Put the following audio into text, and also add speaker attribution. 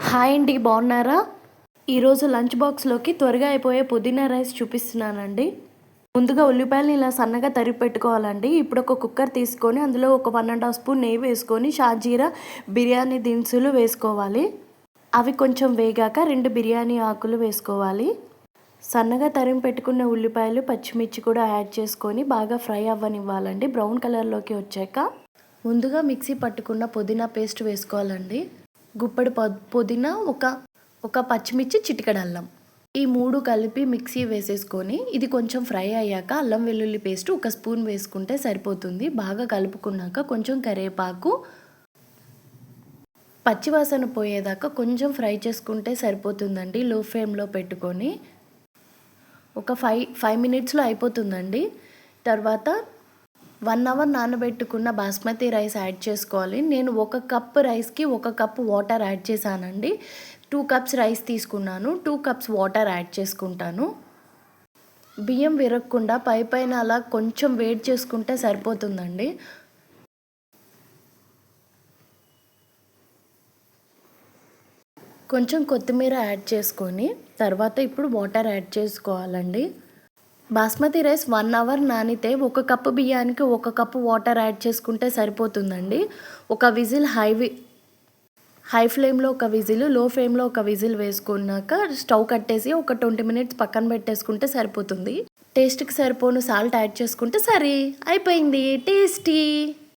Speaker 1: Hi అండి, బాగున్నారా? ఈరోజు లంచ్ బాక్స్లోకి త్వరగా అయిపోయే పుదీనా రైస్ చూపిస్తున్నానండి. ముందుగా ఉల్లిపాయలు ఇలా సన్నగా తరిగి పెట్టుకోవాలండి. ఇప్పుడు ఒక కుక్కర్ తీసుకొని అందులో ఒక 1.5 స్పూన్ నెయ్యి వేసుకొని షాజీరా బిర్యానీ దినుసులు వేసుకోవాలి. అవి కొంచెం వేగాక 2 బిర్యానీ ఆకులు వేసుకోవాలి. సన్నగా తరిగి పెట్టుకున్న ఉల్లిపాయలు, పచ్చిమిర్చి కూడా యాడ్ చేసుకొని బాగా ఫ్రై అవ్వనివ్వాలండి. బ్రౌన్ కలర్లోకి వచ్చాక ముందుగా మిక్సీ పట్టుకున్న పుదీనా పేస్ట్ వేసుకోవాలండి. గుప్పెడు పుదీనా, ఒక పచ్చిమిర్చి, చిటికెడు అల్లం, ఈ 3 కలిపి మిక్సీ వేసేసుకొని ఇది కొంచెం ఫ్రై అయ్యాక అల్లం వెల్లుల్లి పేస్ట్ 1 స్పూన్ వేసుకుంటే సరిపోతుంది. బాగా కలుపుకున్నాక కొంచెం కరివేపాకు, పచ్చివాసన పోయేదాకా కొంచెం ఫ్రై చేసుకుంటే సరిపోతుందండి. లో ఫ్లేమ్లో పెట్టుకొని ఒక 5 మినిట్స్లో అయిపోతుందండి. తర్వాత 1 అవర్ నానబెట్టుకున్న బాస్మతి రైస్ యాడ్ చేసుకోవాలి. నేను 1 కప్ రైస్కి 1 కప్ వాటర్ యాడ్ చేశానండి. 2 కప్స్ రైస్ తీసుకున్నాను, 2 కప్స్ వాటర్ యాడ్ చేసుకుంటాను. బియ్యం విరగకుండా పైన అలా కొంచెం వేడి చేసుకుంటే సరిపోతుందండి. కొంచెం కొత్తిమీర యాడ్ చేసుకొని తర్వాత ఇప్పుడు వాటర్ యాడ్ చేసుకోవాలండి. బాస్మతి రైస్ 1 అవర్ నానితే 1 కప్పు బియ్యానికి 1 కప్పు వాటర్ యాడ్ చేసుకుంటే సరిపోతుందండి. ఒక విజిల్ హై ఫ్లేమ్లో ఒక విజిల్, లో ఫ్లేమ్లో ఒక విజిల్ వేసుకున్నాక స్టవ్ కట్టేసి ఒక 20 మినిట్స్ పక్కన పెట్టేసుకుంటే సరిపోతుంది. టేస్ట్కి సరిపోను సాల్ట్ యాడ్ చేసుకుంటే సరే అయిపోయింది, టేస్టీ.